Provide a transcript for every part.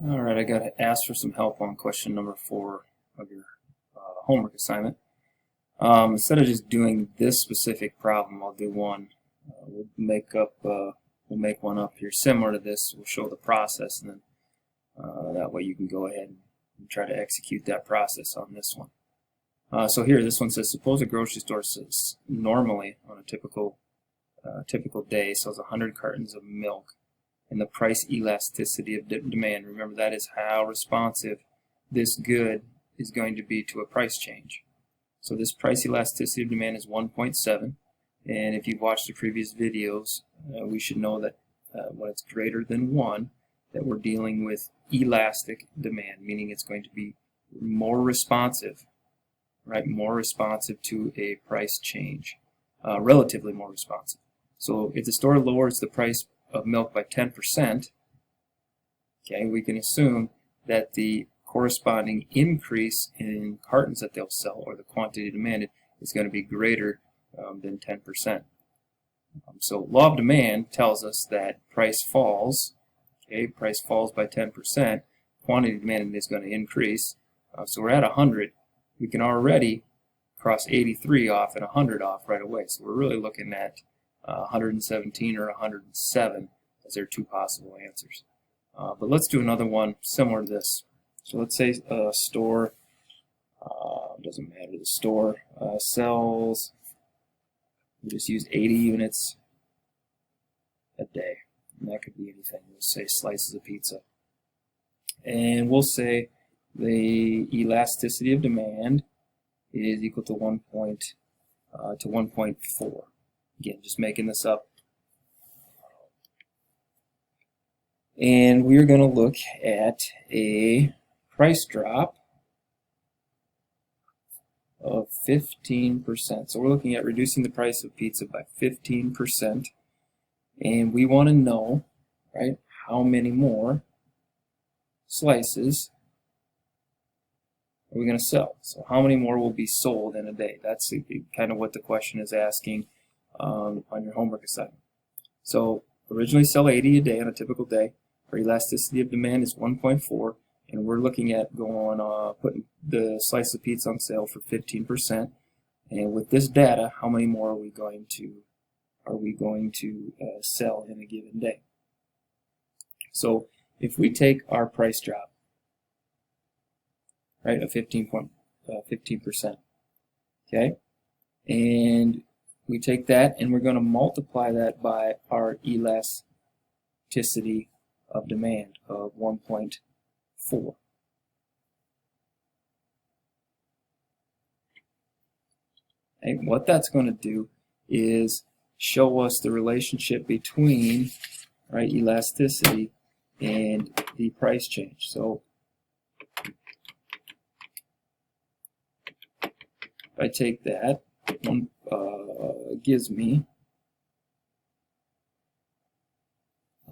All right, I got to ask for some help on question number 4 of your homework assignment. Instead of just doing this specific problem, I'll do one. We'll make one up here similar to this. We'll show the process, and then that way you can go ahead and try to execute that process on this one. So here, this one says, suppose a grocery store says normally on a typical day sells 100 cartons of milk, and the price elasticity of demand. Remember, that is how responsive this good is going to be to a price change. So this price elasticity of demand is 1.7, and if you've watched the previous videos, we should know that when it's greater than 1, that we're dealing with elastic demand, meaning it's going to be more responsive, right? More responsive to a price change, relatively more responsive. So if the store lowers the price of milk by 10%, okay, we can assume that the corresponding increase in cartons that they'll sell, or the quantity demanded, is going to be greater than 10%. So law of demand tells us that price falls, okay, price falls by 10%, quantity demanded is going to increase. So we're at 100. We can already cross 83 off and 100 off right away. So we're really looking at 117 or 107 as their two possible answers. But let's do another one similar to this. So let's say a store, doesn't matter, the store sells, we just use 80 units a day. And that could be anything. We'll say slices of pizza. And we'll say the elasticity of demand is equal to 1.4. Again, just making this up. And we're going to look at a price drop of 15%. So we're looking at reducing the price of pizza by 15%. And we want to know, right, how many more slices are we going to sell? So how many more will be sold in a day? That's kind of what the question is asking on your homework assignment. So originally sell 80 a day on a typical day. Our elasticity of demand is 1.4, and we're looking at putting the slice of pizza on sale for 15%. And with this data, how many more are we going to sell in a given day? So if we take our price drop, right, of 15%, okay, and we take that and we're going to multiply that by our elasticity of demand of 1.4. And what that's going to do is show us the relationship between, right, elasticity and the price change. So if I take that, gives me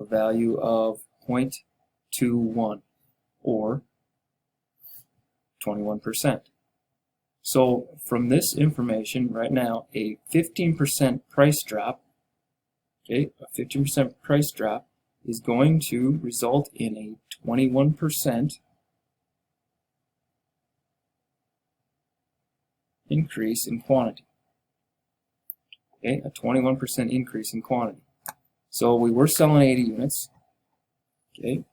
a value of 0.21, or 21%. So from this information right now, a 15% price drop, okay, a 15% price drop is going to result in a 21% increase in quantity. Okay, a 21% increase in quantity. So we were selling 80 units. Okay,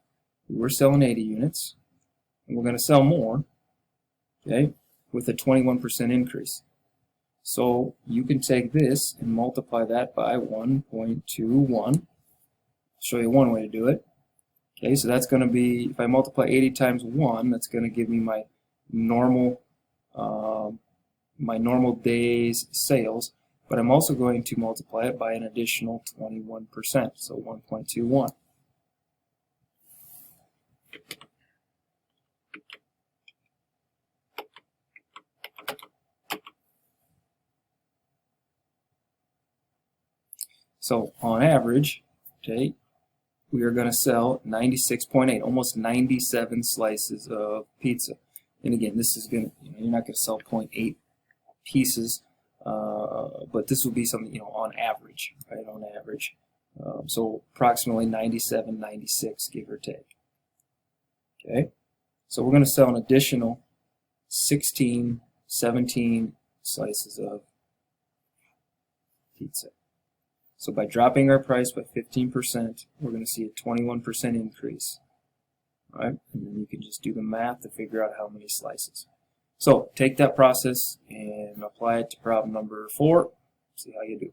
we were selling 80 units, and we're going to sell more, okay, with a 21% increase. So you can take this and multiply that by 1.21. I'll show you one way to do it. Okay, so that's going to be, if I multiply 80 times 1, that's going to give me my normal day's sales, but I'm also going to multiply it by an additional 21%, so 1.21. So on average, okay, we are going to sell 96.8, almost 97 slices of pizza. And again, this is going to, you're not going to sell 0.8 pieces, but this will be something, on average, right, on average. So approximately 97, 96, give or take. Okay, so we're going to sell an additional 16, 17 slices of pizza. So by dropping our price by 15%, we're going to see a 21% increase. All right, and then you can just do the math to figure out how many slices. So take that process and apply it to problem number 4. See how you do.